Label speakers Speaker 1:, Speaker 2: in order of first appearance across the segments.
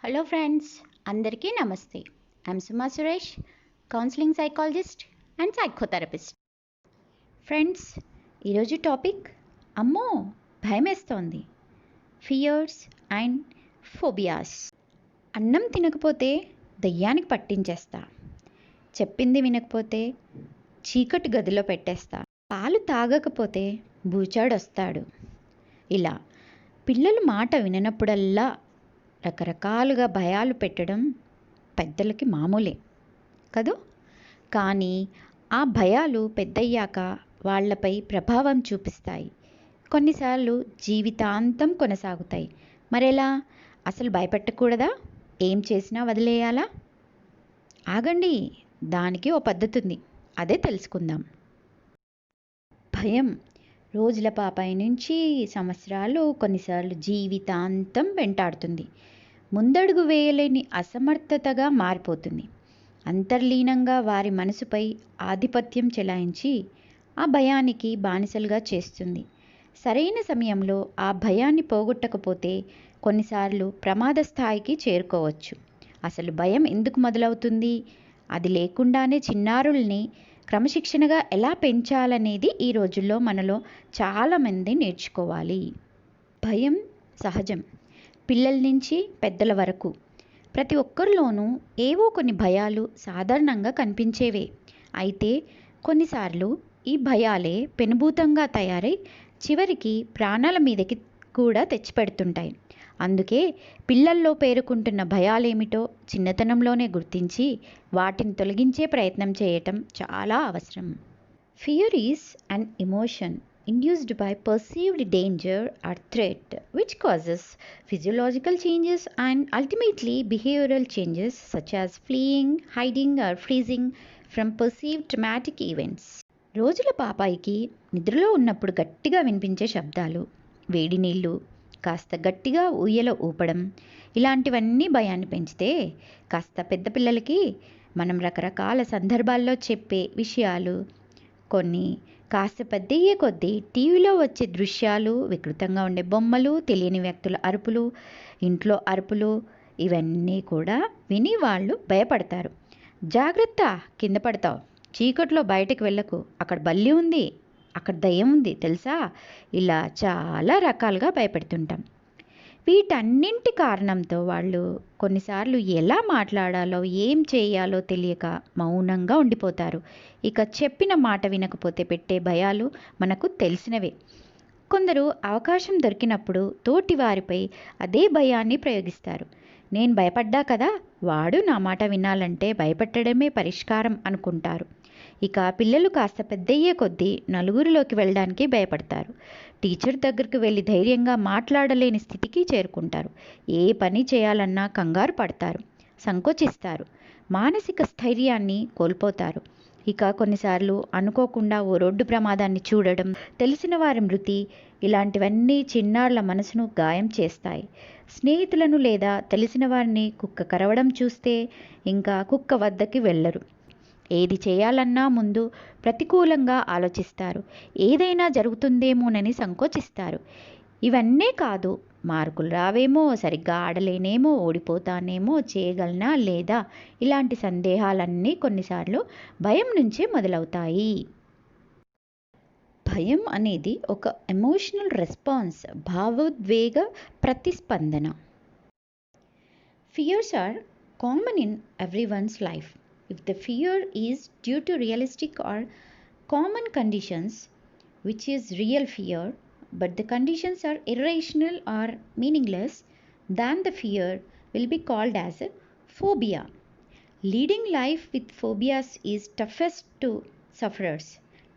Speaker 1: Hello friends, అందరికీ నమస్తే. I'm Suma Suresh, counselling psychologist and psychotherapist. Friends, ఈరోజు టాపిక్ అమ్మో భయమేస్తోంది, ఫియర్స్ అండ్ ఫోబియాస్. అన్నం తినకపోతే దయ్యానికి పట్టించేస్తా, చెప్పింది వినకపోతే చీకటి గదిలో పెట్టేస్తా, పాలు తాగకపోతే బూచాడొస్తాడు. ఇలా పిల్లలు మాట విననప్పుడల్లా రకరకాలుగా భయాలు పెట్టడం పెద్దలకి మామూలే కదూ. కానీ ఆ భయాలు పెద్దయ్యాక వాళ్ళపై ప్రభావం చూపిస్తాయి, కొన్నిసార్లు జీవితాంతం కొనసాగుతాయి. మరెలా? అసలు భయపెట్టకూడదా? ఏం చేసినా వదిలేయాలా? ఆగండి, దానికి ఓ పద్ధతి ఉంది, అదే తెలుసుకుందాం. భయం రోజుల పాపాయి నుంచి సంవత్సరాలు, కొన్నిసార్లు జీవితాంతం వెంటాడుతుంది. ముందడుగు వేయలేని అసమర్థతగా మారిపోతుంది. అంతర్లీనంగా వారి మనసుపై ఆధిపత్యం చెలాయించి ఆ భయానికి బానిసలుగా చేస్తుంది. సరైన సమయంలో ఆ భయాన్ని పోగొట్టకపోతే కొన్నిసార్లు ప్రమాద స్థాయికి చేరుకోవచ్చు. అసలు భయం ఎందుకు మొదలవుతుంది? అది లేకుండానే చిన్నారుల్ని క్రమశిక్షణగా ఎలా పెంచాలనేది ఈ రోజుల్లో మనలో చాలామంది నేర్చుకోవాలి. భయం సహజం, పిల్లల నుంచి పెద్దల వరకు ప్రతి ఒక్కరిలోనూ ఏవో కొన్ని భయాలు సాధారణంగా కనిపించేవే. అయితే కొన్నిసార్లు ఈ భయాలే పెనుభూతంగా తయారై చివరికి ప్రాణాల మీదకి కూడా తెచ్చిపెడుతుంటాయి. అందుకే పిల్లల్లో పేరుకుంటున్న భయాలేమిటో చిన్నతనంలోనే గుర్తించి వాటిని తొలగించే ప్రయత్నం చేయటం చాలా అవసరం. Fear is an emotion induced by perceived danger or threat, which causes physiological changes and ultimately behavioral changes such as fleeing, hiding or freezing from perceived traumatic events. రోజుల పాపాయికి నిద్రలో ఉన్నప్పుడు గట్టిగా వినిపించే శబ్దాలు, వేడి నీళ్ళు, కాస్త గట్టిగా ఊయల ఊపడం, ఇలాంటివన్నీ భయాన్ని పెంచితే కాస్త పెద్ద పిల్లలకి మనం రకరకాల సందర్భాల్లో చెప్పే విషయాలు, కొన్ని కాస్త పెద్దయ్యే కొద్దీ టీవీలో వచ్చే దృశ్యాలు, వికృతంగా ఉండే బొమ్మలు, తెలియని వ్యక్తుల అరుపులు, ఇంట్లో అరుపులు, ఇవన్నీ కూడా విని వాళ్ళు భయపడతారు. జాగ్రత్త, కింద పడతావు, చీకట్లో బయటకు వెళ్ళకు, అక్కడ బల్లి ఉంది, అక్కడ దయ్యం ఉంది తెలుసా, ఇలా చాలా రకాలుగా భయపెడుతుంటాం. వీటన్నింటి కారణంతో వాళ్ళు కొన్నిసార్లు ఎలా మాట్లాడాలో, ఏం చేయాలో తెలియక మౌనంగా ఉండిపోతారు. ఇక చెప్పిన మాట వినకపోతే పెట్టే భయాలు మనకు తెలిసినవే. కొందరు అవకాశం దొరికినప్పుడు తోటి వారిపై అదే భయాన్ని ప్రయోగిస్తారు. నేను భయపడ్డా కదా, వాడు నా మాట వినాలంటే భయపెట్టడమే పరిష్కారం అనుకుంటారు. ఇక పిల్లలు కాస్త పెద్దయ్యే కొద్దీ నలుగురిలోకి వెళ్ళడానికి భయపడతారు. టీచర్ దగ్గరికి వెళ్ళి ధైర్యంగా మాట్లాడలేని స్థితికి చేరుకుంటారు. ఏ పని చేయాలన్నా కంగారు పడతారు, సంకోచిస్తారు, మానసిక స్థైర్యాన్ని కోల్పోతారు. ఇక కొన్నిసార్లు అనుకోకుండా ఓ రోడ్డు ప్రమాదాన్ని చూడడం, తెలిసిన వారి మృతి, ఇలాంటివన్నీ చిన్నారుల మనసును గాయం చేస్తాయి. స్నేహితులను లేదా తెలిసిన వారిని కుక్క కరవడం చూస్తే ఇంకా కుక్క వద్దకి వెళ్ళరు. ఏది చేయాలన్నా ముందు ప్రతికూలంగా ఆలోచిస్తారు, ఏదైనా జరుగుతుందేమోనని సంకోచిస్తారు. ఇవన్నీ కాదు, మార్కులు రావేమో, సరిగ్గా ఆడలేనేమో, ఓడిపోతానేమో, చేయగలనా లేదా, ఇలాంటి సందేహాలన్నీ కొన్నిసార్లు భయం నుంచే మొదలవుతాయి. భయం అనేది ఒక ఎమోషనల్ రెస్పాన్స్, భావోద్వేగ ప్రతిస్పందన. Fears are common in everyone's life. If the fear is due to realistic or common conditions, which is real fear, but the conditions are irrational or meaningless, then the fear will be called as a phobia. Leading life with phobias is toughest to sufferers,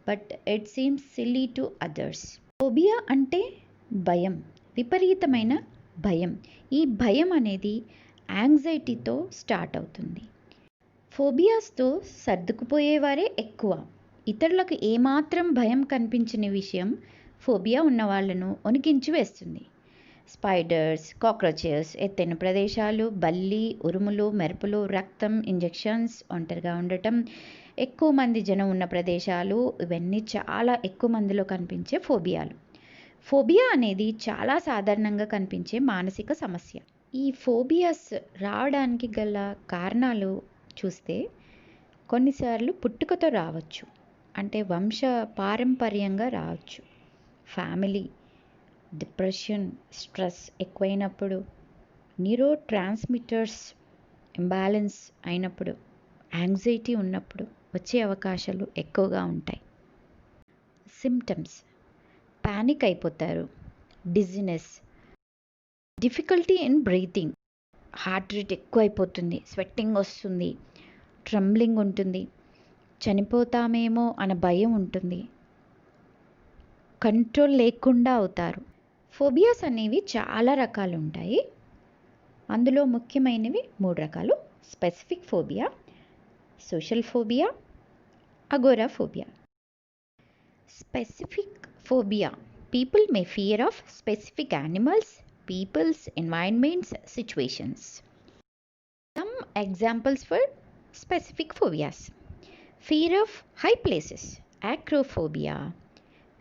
Speaker 1: but it seems silly to others. Phobia అంటే భయం, విపరీతమైన భయం. ఈ భయం అనేది యాంగ్జైటీతో start అవుతుంది. ఫోబియాస్తో సర్దుకుపోయేవారే ఎక్కువ. ఇతరులకు ఏమాత్రం భయం కనిపించని విషయం ఫోబియా ఉన్నవాళ్లను వణికించి వేస్తుంది. స్పైడర్స్, కాక్రోచెస్, ఎత్తైన ప్రదేశాలు, బల్లి, ఉరుములు, మెరుపులు, రక్తం, ఇంజెక్షన్స్, ఒంటరిగా ఉండటం, ఎక్కువ మంది జనం ఉన్న ప్రదేశాలు, ఇవన్నీ చాలా ఎక్కువ మందిలో కనిపించే ఫోబియాలు. ఫోబియా అనేది చాలా సాధారణంగా కనిపించే మానసిక సమస్య. ఈ ఫోబియాస్ రావడానికి గల కారణాలు చూస్తే కొన్నిసార్లు పుట్టుకతో రావచ్చు, అంటే వంశ పారంపర్యంగా రావచ్చు. ఫ్యామిలీ, డిప్రెషన్, స్ట్రెస్ ఎక్కువైనప్పుడు, న్యూరో ట్రాన్స్మిటర్స్ ఇంబ్యాలెన్స్ అయినప్పుడు, యాంగ్జైటీ ఉన్నప్పుడు వచ్చే అవకాశాలు ఎక్కువగా ఉంటాయి. సిమ్టమ్స్: పానిక్ అయిపోతారు, dizziness, difficulty in breathing, heart rate ఎక్కువ అయిపోతుంది, స్వెట్టింగ్ వస్తుంది, ట్రంబ్లింగ్ ఉంటుంది, చనిపోతామేమో అన్న భయం ఉంటుంది, కంట్రోల్ లేకుండా అవుతారు. ఫోబియాస్ అనేవి చాలా రకాలు ఉంటాయి. అందులో ముఖ్యమైనవి 3 రకాలు: specific phobia, social phobia, agoraphobia. Specific phobia: people may fear of specific animals, people's, environments, situations. Some examples for specific phobias: fear of high places, acrophobia.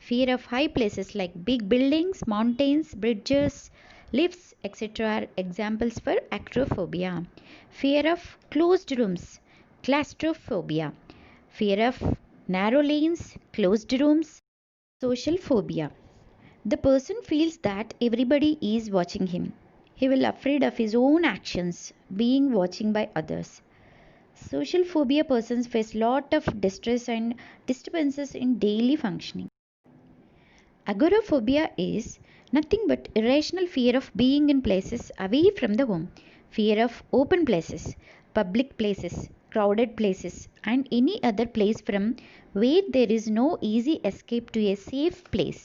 Speaker 1: Fear of high places like big buildings, mountains, bridges, lifts, etc. are examples for acrophobia. Fear of closed rooms, claustrophobia. Fear of narrow lanes, closed rooms, social phobia. The person feels that everybody is watching him. He will afraid of his own actions being watching by others. Social phobia persons face lot of distress and disturbances in daily functioning. Agoraphobia is nothing but irrational fear of being in places away from the home. Fear of open places, public places, crowded places, and any other place from where there is no easy escape to a safe place.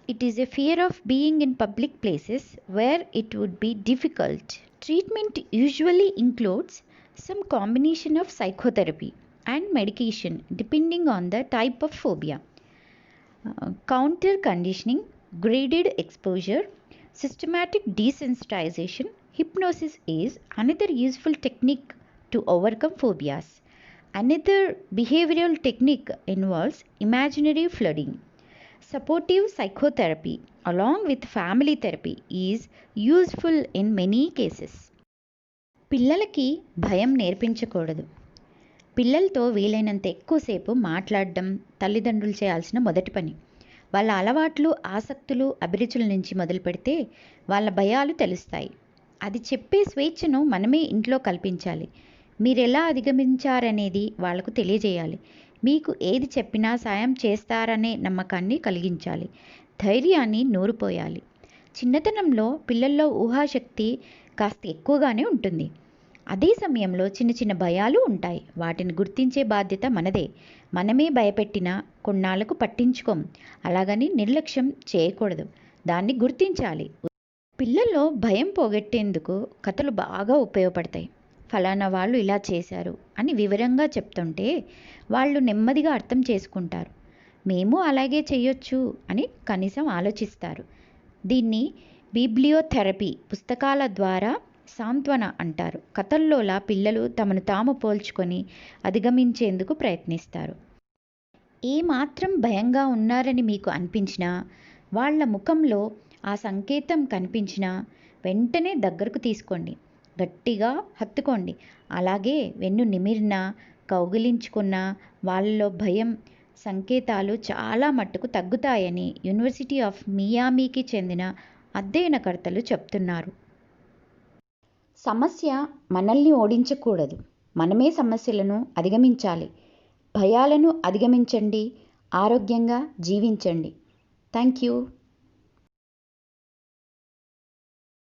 Speaker 1: It is a fear of being in public places where it would be difficult. Treatment usually includes some combination of psychotherapy and medication depending on the type of phobia. Counter conditioning, graded exposure, systematic desensitization, hypnosis is another useful technique to overcome phobias. Another behavioral technique involves imaginary flooding. Supportive psychotherapy along with family therapy is useful in many cases. పిల్లలకి భయం నేర్పించకూడదు. పిల్లలతో వీలైనంత ఎక్కువసేపు మాట్లాడడం తల్లిదండ్రులు చేయాల్సిన మొదటి పని. వాళ్ళ అలవాట్లు, ఆసక్తులు, అభిరుచుల నుంచి మొదలు పెడితే వాళ్ళ భయాలు తెలుస్తాయి. అది చెప్పే స్వేచ్ఛను మనమే ఇంట్లో కల్పించాలి. మీరెలా అధిగమించారనేది వాళ్లకు తెలియజేయాలి. మీకు ఏది చెప్పినా సాయం చేస్తారనే నమ్మకాన్ని కలిగించాలి. ధైర్యాన్ని నూరిపోయాలి. చిన్నతనంలో పిల్లల్లో ఊహాశక్తి కాస్త ఎక్కువగానే ఉంటుంది. అదే సమయంలో చిన్న చిన్న భయాలు ఉంటాయి. వాటిని గుర్తించే బాధ్యత మనదే. మనమే భయపెట్టినా కొన్నాళ్లకు పట్టించుకోం. అలాగని నిర్లక్ష్యం చేయకూడదు. దాన్ని గుర్తించాలి. పిల్లల్లో భయం పోగొట్టేందుకు కథలు బాగా ఉపయోగపడతాయి. ఫలానా వాళ్ళు ఇలా చేశారు అని వివరంగా చెప్తుంటే వాళ్ళు నెమ్మదిగా అర్థం చేసుకుంటారు. మేము అలాగే చేయొచ్చు అని కనీసం ఆలోచిస్తారు. దీన్ని బిబ్లియోథెరపీ, పుస్తకాల ద్వారా సాంత్వన అంటారు. కథల్లోలా పిల్లలు తమను తాము పోల్చుకొని అధిగమించేందుకు ప్రయత్నిస్తారు. ఏమాత్రం భయంగా ఉన్నారని మీకు అనిపించినా, వాళ్ళ ముఖంలో ఆ సంకేతం కనిపించినా వెంటనే దగ్గరకు తీసుకోండి, గట్టిగా హత్తుకోండి. అలాగే వెన్ను నిమిరినా, కౌగిలించుకున్నా వాళ్ళలో భయం సంకేతాలు చాలా మట్టుకు తగ్గుతాయని యూనివర్సిటీ ఆఫ్ మియామీకి చెందిన అధ్యయనకర్తలు చెప్తున్నారు. సమస్య మనల్ని ఓడించకూడదు. మనమే సమస్యలను అధిగమించాలి. భయాలను అధిగమించండి. ఆరోగ్యంగా జీవించండి. Thank you.